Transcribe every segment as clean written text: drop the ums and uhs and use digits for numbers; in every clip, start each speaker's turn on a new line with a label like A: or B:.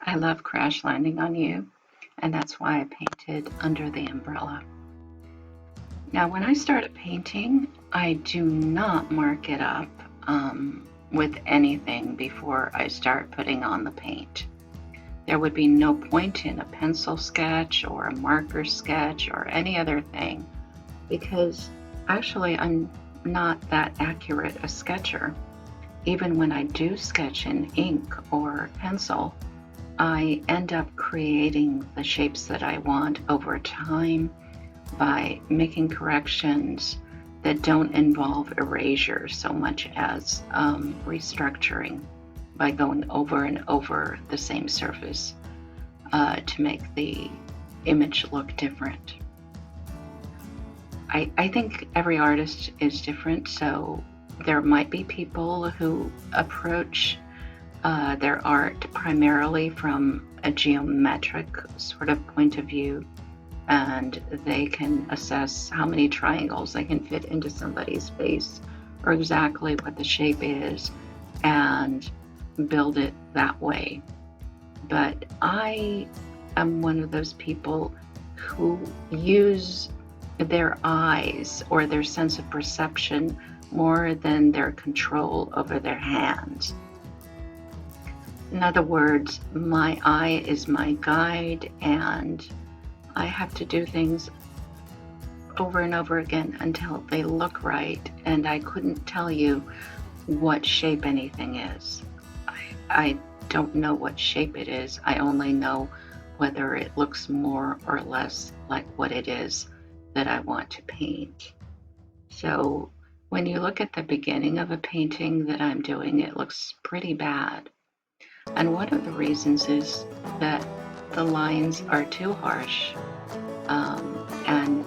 A: I love Crash Landing on You, and that's why I painted Under the Umbrella. Now, when I start a painting, I do not mark it up with anything before I start putting on the paint. There would be no point in a pencil sketch or a marker sketch or any other thing, because actually I'm not that accurate a sketcher. Even when I do sketch in ink or pencil, I end up creating the shapes that I want over time by making corrections that don't involve erasure so much as restructuring by going over and over the same surface to make the image look different. I think every artist is different, so there might be people who approach their art primarily from a geometric sort of point of view, and they can assess how many triangles they can fit into somebody's face or exactly what the shape is and build it that way. But I am one of those people who use their eyes or their sense of perception more than their control over their hands. In other words, my eye is my guide, and I have to do things over and over again until they look right, and I couldn't tell you what shape anything is. I don't know what shape it is. I only know whether it looks more or less like what it is that I want to paint. So when you look at the beginning of a painting that I'm doing, it looks pretty bad. And one of the reasons is that the lines are too harsh, and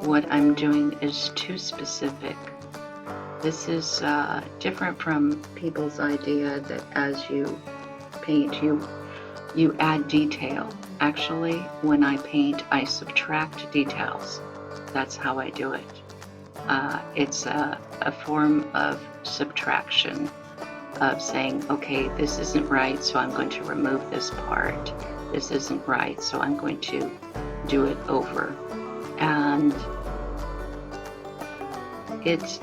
A: what I'm doing is too specific. This is different from people's idea that as you paint, you add detail. Actually, when I paint, I subtract details. That's how I do it. It's a form of subtraction, of saying, okay, this isn't right, so I'm going to remove this part. This isn't right, so I'm going to do it over. And it's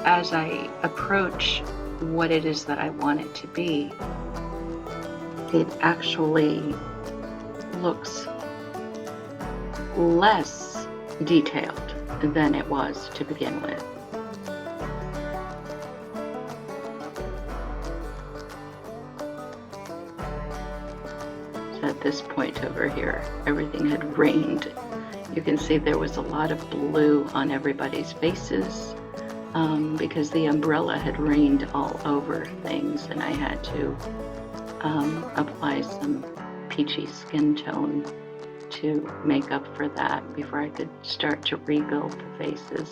A: as I approach what it is that I want it to be, it actually looks less detailed than it was to begin with. So at this point over here, everything had rained. You can see there was a lot of blue on everybody's faces because the umbrella had rained all over things, and I had to apply some peachy skin tone to make up for that before I could start to rebuild the faces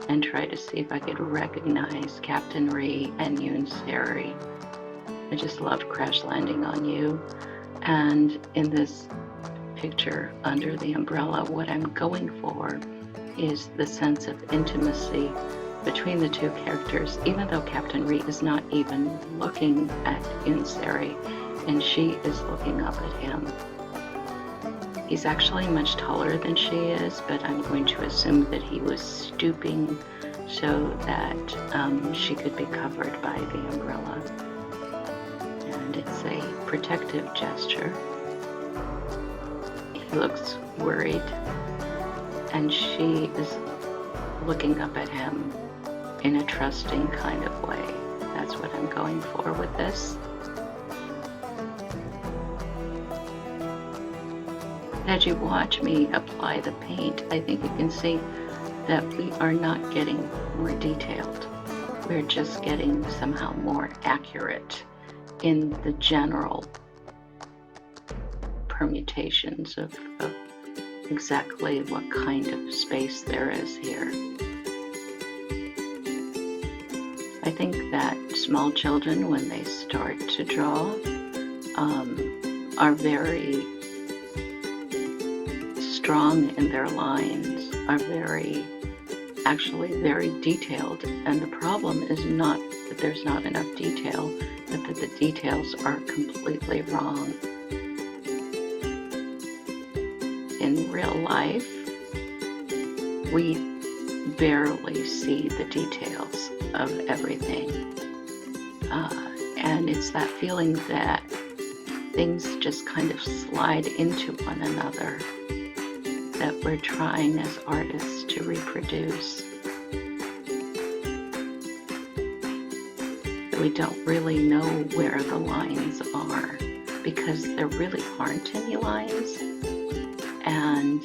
A: and try to see if I could recognize Captain Ree and Yoon Seri. I just loved Crash Landing on You. And in this picture, Under the Umbrella, what I'm going for is the sense of intimacy between the two characters, even though Captain Ree is not even looking at Yoon Seri, and she is looking up at him. He's actually much taller than she is, but I'm going to assume that he was stooping so that she could be covered by the umbrella. And it's a protective gesture. He looks worried, and she is looking up at him in a trusting kind of way. That's what I'm going for with this. As you watch me apply the paint, I think you can see that we are not getting more detailed. We're just getting somehow more accurate in the general permutations of exactly what kind of space there is here. I think that small children, when they start to draw, are very strong in their lines, are actually very detailed. And the problem is not that there's not enough detail, but that the details are completely wrong. In real life, we barely see the details of everything. And it's that feeling that things just kind of slide into one another that we're trying as artists to reproduce. We don't really know where the lines are because there really aren't any lines, and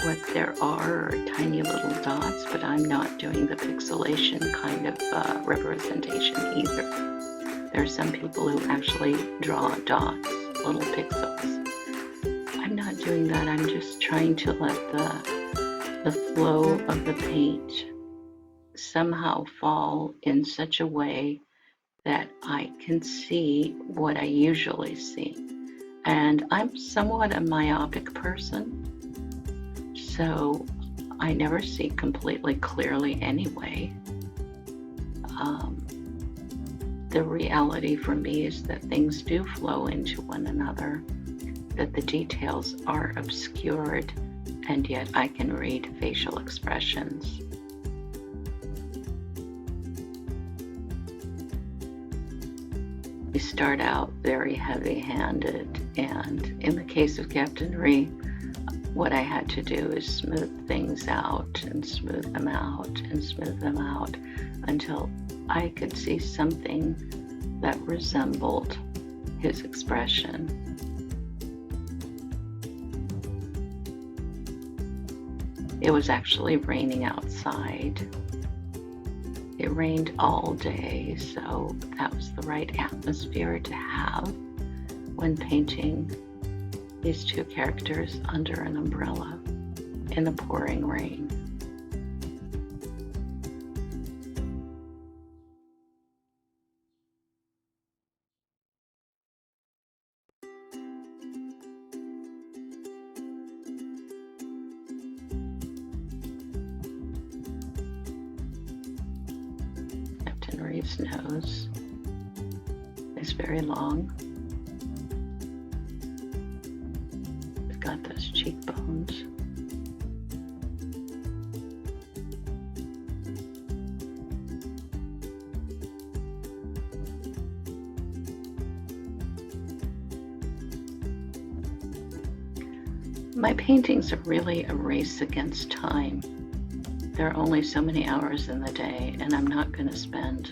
A: what there are tiny little dots, but I'm not doing the pixelation kind of representation either. There are some people who actually draw dots, little pixels. I'm not doing that. I'm just trying to let the flow of the paint somehow fall in such a way that I can see what I usually see. And I'm somewhat a myopic person, so I never see completely clearly anyway. The reality for me is that things do flow into one another, that the details are obscured, and yet I can read facial expressions. We start out very heavy-handed, and in the case of Captain Ree, what I had to do is smooth things out and smooth them out and smooth them out until I could see something that resembled his expression. It was actually raining outside. It rained all day, so that was the right atmosphere to have when painting these two characters under an umbrella in the pouring rain. Captain Ree's nose is very long. We've got those cheekbones. My paintings are really a race against time. There are only so many hours in the day, and I'm not going to spend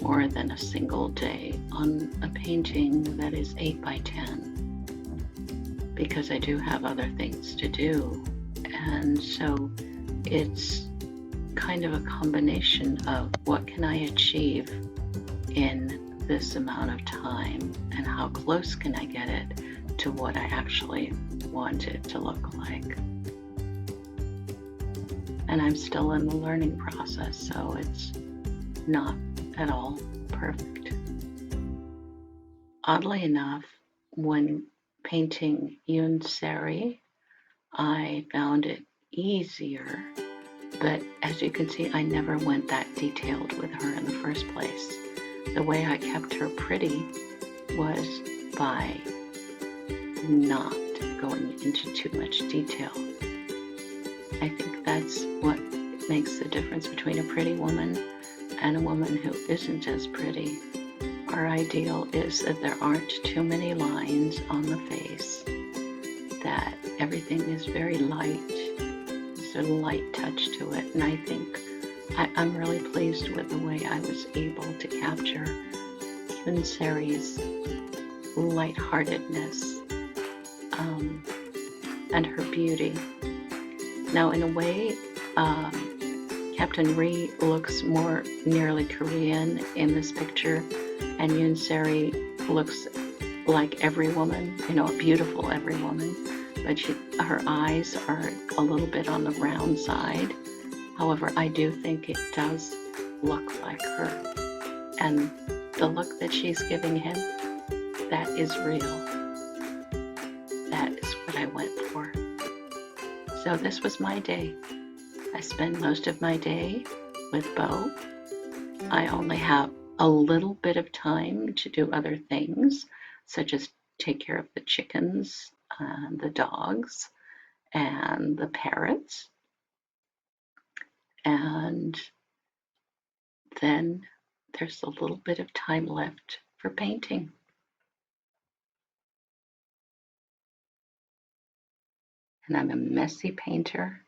A: more than a single day on a painting that is 8 by 10, because I do have other things to do. And so it's kind of a combination of what can I achieve in this amount of time, and how close can I get it to what I actually want it to look like. And I'm still in the learning process, so it's not at all perfect. Oddly enough, when painting Yoon Seri, I found it easier, but as you can see, I never went that detailed with her in the first place. The way I kept her pretty was by not going into too much detail. I think that's what makes the difference between a pretty woman and a woman who isn't as pretty. Our ideal is that there aren't too many lines on the face, that everything is very light. There's a light touch to it, and I think I'm really pleased with the way I was able to capture Yoon Seri's lightheartedness and her beauty. Now, in a way, Captain Ree looks more nearly Korean in this picture, and Yoon Seri looks like every woman, a beautiful every woman, but her eyes are a little bit on the round side. However, I do think it does look like her, and the look that she's giving him, that is real. That is what I went for. So this was my day. I spend most of my day with Bo. I only have a little bit of time to do other things, such as take care of the chickens, the dogs, and the parrots. And then there's a little bit of time left for painting. And I'm a messy painter,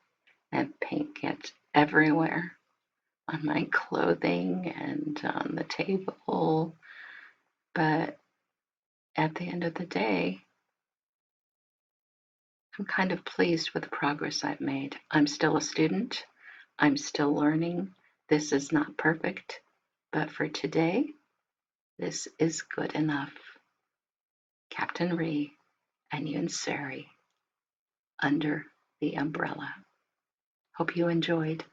A: and paint gets everywhere on my clothing and on the table. But at the end of the day, I'm kind of pleased with the progress I've made. I'm still a student. I'm still learning. This is not perfect, but for today, this is good enough. Captain Ree and Yoon Seri, Under the Umbrella. Hope you enjoyed.